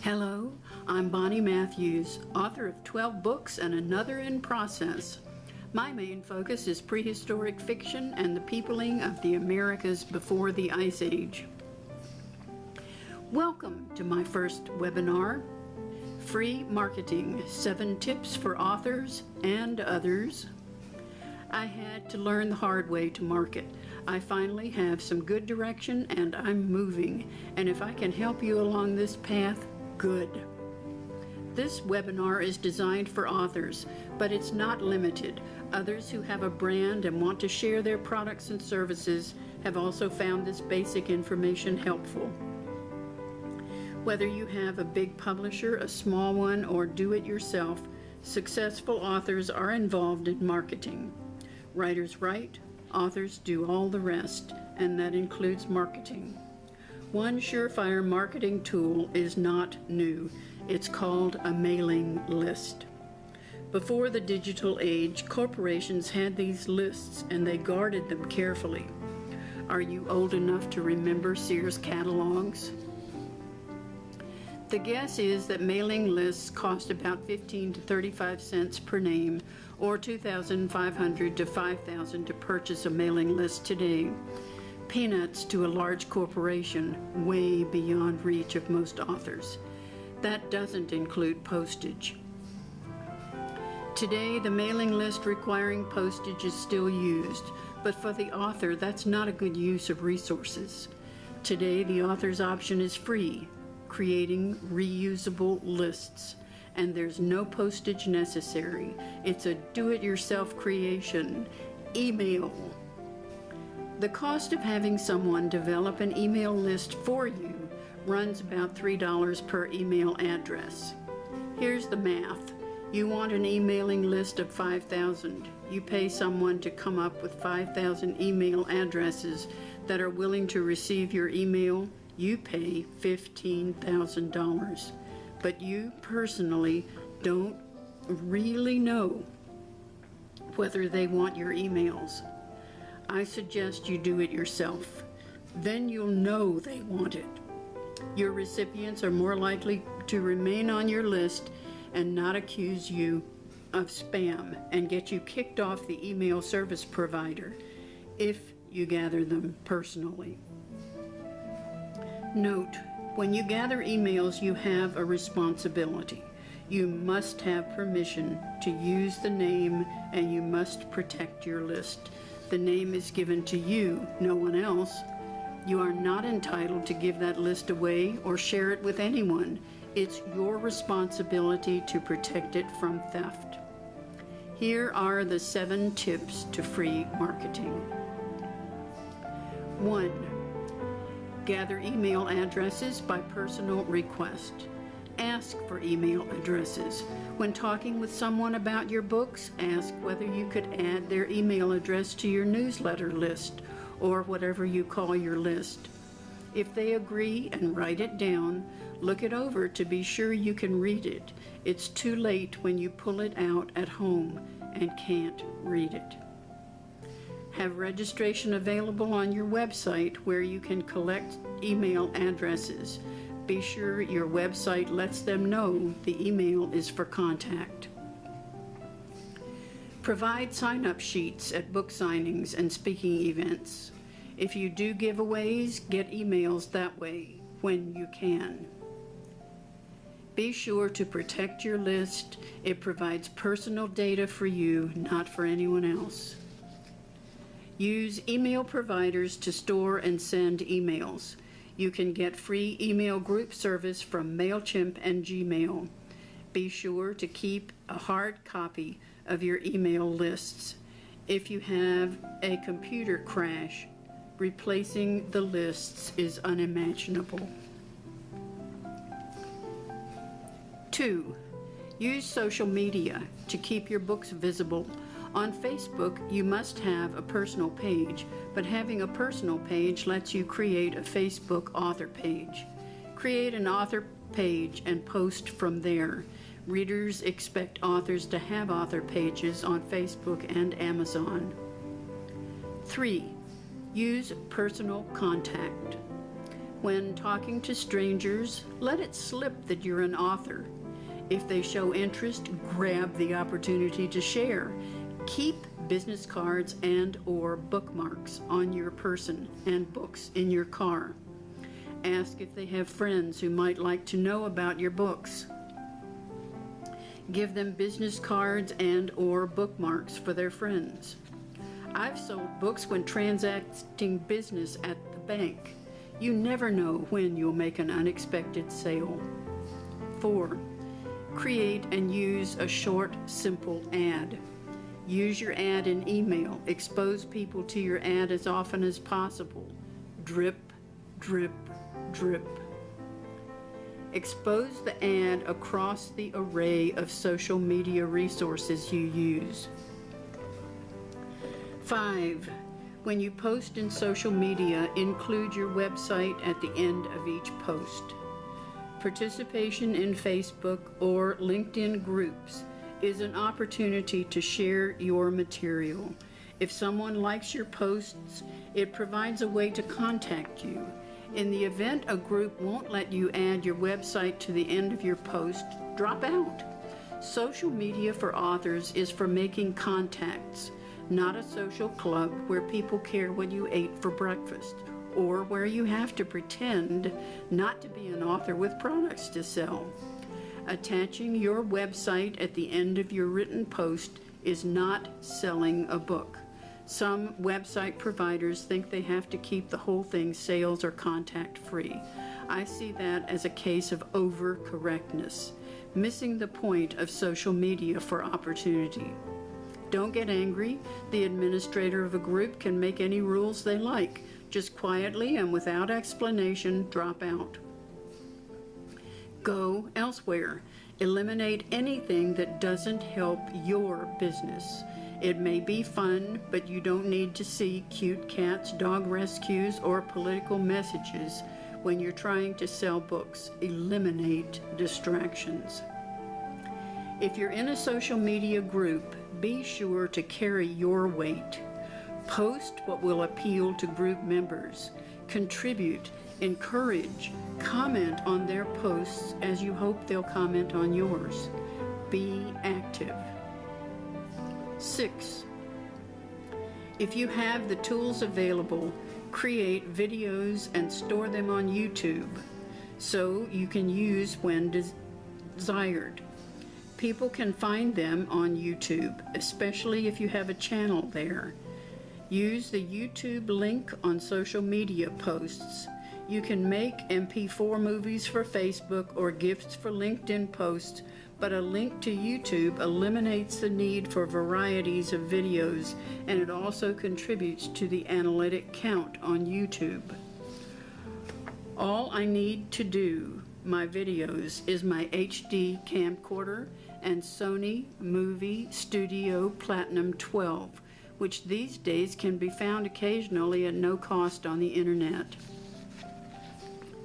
Hello, I'm Bonnye Matthews, author of 12 books and another in process. My main focus is prehistoric fiction and the peopling of the Americas before the Ice Age. Welcome to my first webinar, Free Marketing, 7 Tips for Authors and Others. I had to learn the hard way to market. I finally have some good direction and I'm moving, and if I can help you along this path, good. This webinar is designed for authors, but it's not limited. Others who have a brand and want to share their products and services have also found this basic information helpful. Whether you have a big publisher, a small one, or do it yourself, successful authors are involved in marketing. Writers write, authors do all the rest, and that includes marketing. One surefire marketing tool is not new. It's called a mailing list. Before the digital age, corporations had these lists and they guarded them carefully. Are you old enough to remember Sears catalogs? The guess is that mailing lists cost about 15 to 35 cents per name, or $2,500 to $5,000 to purchase a mailing list today. Peanuts to a large corporation, way beyond reach of most authors. That doesn't include postage. Today, the mailing list requiring postage is still used, but for the author, that's not a good use of resources. Today, the author's option is free, creating reusable lists, and there's no postage necessary. It's a do-it-yourself creation. Email. The cost of having someone develop an email list for you runs about $3 per email address. Here's the math. You want an emailing list of 5,000. You pay someone to come up with 5,000 email addresses that are willing to receive your email. You pay $15,000. But you personally don't really know whether they want your emails. I suggest you do it yourself. Then you'll know they want it. Your recipients are more likely to remain on your list and not accuse you of spam and get you kicked off the email service provider if you gather them personally. Note, when you gather emails, you have a responsibility. You must have permission to use the name and you must protect your list. The name is given to you, no one else. You are not entitled to give that list away or share it with anyone. It's your responsibility to protect it from theft. Here are the 7 tips to free marketing. 1. Gather email addresses by personal request. Ask for email addresses. When talking with someone about your books, ask whether you could add their email address to your newsletter list or whatever you call your list. If they agree and write it down, look it over to be sure you can read it. It's too late when you pull it out at home and can't read it. Have registration available on your website where you can collect email addresses. Be sure your website lets them know the email is for contact. Provide sign-up sheets at book signings and speaking events. If you do giveaways, get emails that way when you can. Be sure to protect your list. It provides personal data for you, not for anyone else. Use email providers to store and send emails. You can get free email group service from MailChimp and Gmail. Be sure to keep a hard copy of your email lists. If you have a computer crash, replacing the lists is unimaginable. 2. Use social media to keep your books visible. On Facebook, you must have a personal page, but having a personal page lets you create a Facebook author page. Create an author page and post from there. Readers expect authors to have author pages on Facebook and Amazon. 3. Use personal contact. When talking to strangers, let it slip that you're an author. If they show interest, grab the opportunity to share. Keep business cards and/or bookmarks on your person and books in your car. Ask if they have friends who might like to know about your books. Give them business cards and/or bookmarks for their friends. I've sold books when transacting business at the bank. You never know when you'll make an unexpected sale. 4. Create and use a short, simple ad. Use your ad in email. Expose people to your ad as often as possible. Drip, drip, drip. Expose the ad across the array of social media resources you use. 5. When you post in social media, include your website at the end of each post. Participation in Facebook or LinkedIn groups is an opportunity to share your material. If someone likes your posts, it provides a way to contact you. In the event a group won't let you add your website to the end of your post, drop out. Social media for authors is for making contacts, not a social club where people care what you ate for breakfast, or where you have to pretend not to be an author with products to sell. Attaching your website at the end of your written post is not selling a book. Some website providers think they have to keep the whole thing sales or contact free. I see that as a case of overcorrectness, missing the point of social media for opportunity. Don't get angry. The administrator of a group can make any rules they like. Just quietly and without explanation, drop out. Go elsewhere. Eliminate anything that doesn't help your business. It may be fun, but you don't need to see cute cats, dog rescues, or political messages when you're trying to sell books. Eliminate distractions. If you're in a social media group, be sure to carry your weight. Post what will appeal to group members. Contribute, encourage, comment on their posts as you hope they'll comment on yours. Be active. 6. If you have the tools available, create videos and store them on YouTube so you can use when desired. People can find them on YouTube, especially if you have a channel there. Use the YouTube link on social media posts. You can make MP4 movies for Facebook or GIFs for LinkedIn posts, but a link to YouTube eliminates the need for varieties of videos, and it also contributes to the analytic count on YouTube. All I need to do my videos is my HD camcorder and Sony Movie Studio Platinum 12, which these days can be found occasionally at no cost on the internet.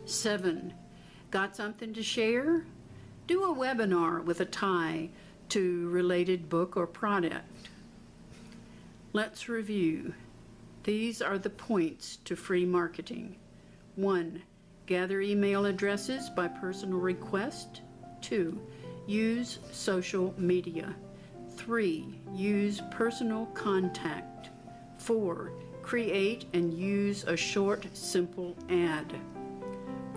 7. Got something to share? Do a webinar with a tie to related book or product. Let's review. These are the points to free marketing. 1. Gather email addresses by personal request. 2. Use social media. 3. Use personal contact. 4. Create and use a short, simple ad.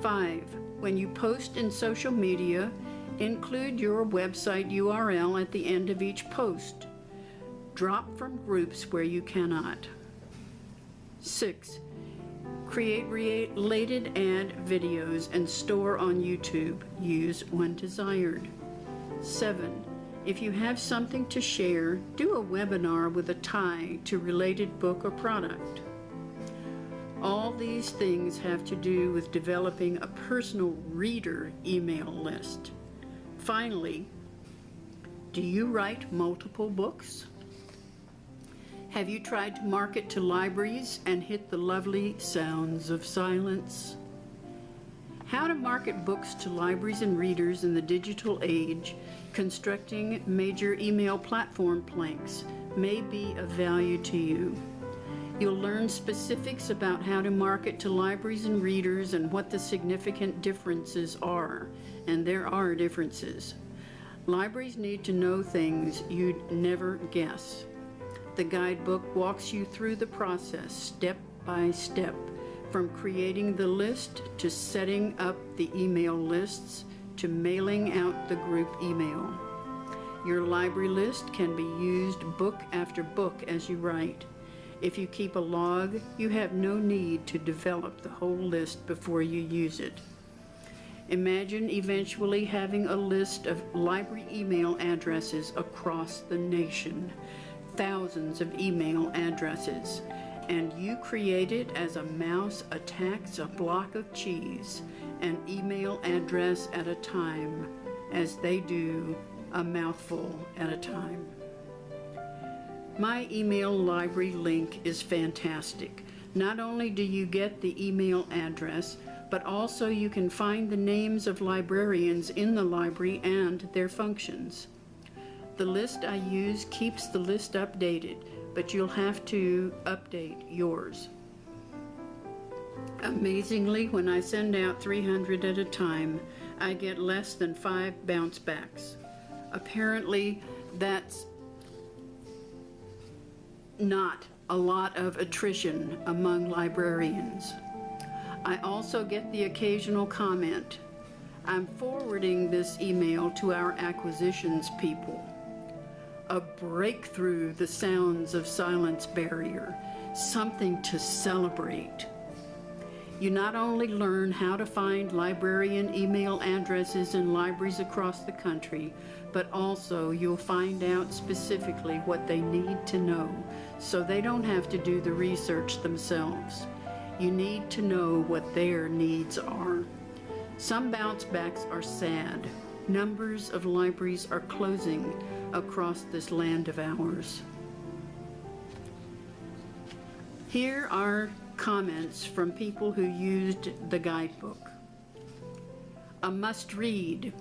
5. When you post in social media, include your website URL at the end of each post. Drop from groups where you cannot. 6. Create related ad videos and store on YouTube. Use when desired. 7. If you have something to share, do a webinar with a tie to related book or product. All these things have to do with developing a personal reader email list. Finally, do you write multiple books? Have you tried to market to libraries and hit the lovely sounds of silence? How to market books to libraries and readers in the digital age, constructing major email platform planks may be of value to you. You'll learn specifics about how to market to libraries and readers and what the significant differences are, and there are differences. Libraries need to know things you'd never guess. The guidebook walks you through the process step by step, from creating the list to setting up the email lists to mailing out the group email. Your library list can be used book after book as you write. If you keep a log, you have no need to develop the whole list before you use it. Imagine eventually having a list of library email addresses across the nation, thousands of email addresses, and you create it as a mouse attacks a block of cheese, an email address at a time, as they do, a mouthful at a time. My email library link is fantastic. Not only do you get the email address, but also you can find the names of librarians in the library and their functions. The list I use keeps the list updated, but you'll have to update yours. Amazingly, when I send out 300 at a time, I get less than 5 bounce backs. Apparently, that's not a lot of attrition among librarians. I also get the occasional comment, "I'm forwarding this email to our acquisitions people." A breakthrough the sounds of silence barrier, something to celebrate. You not only learn how to find librarian email addresses in libraries across the country, but also you'll find out specifically what they need to know, so they don't have to do the research themselves. You need to know what their needs are. Some bounce backs are sad. Numbers of libraries are closing across this land of ours. Here are comments from people who used the guidebook. A must-read,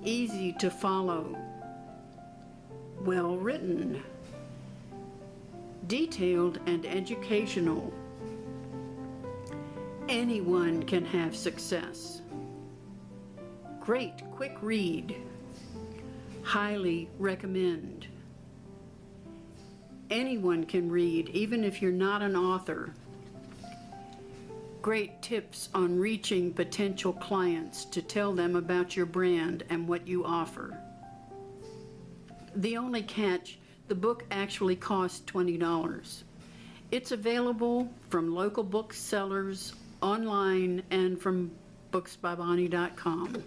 easy to follow, well-written, detailed and educational. Anyone can have success. Great quick read. Highly recommend. Anyone can read, even if you're not an author. Great tips on reaching potential clients to tell them about your brand and what you offer. The only catch, the book actually costs $20. It's available from local booksellers, online, and from booksbybonnye.com.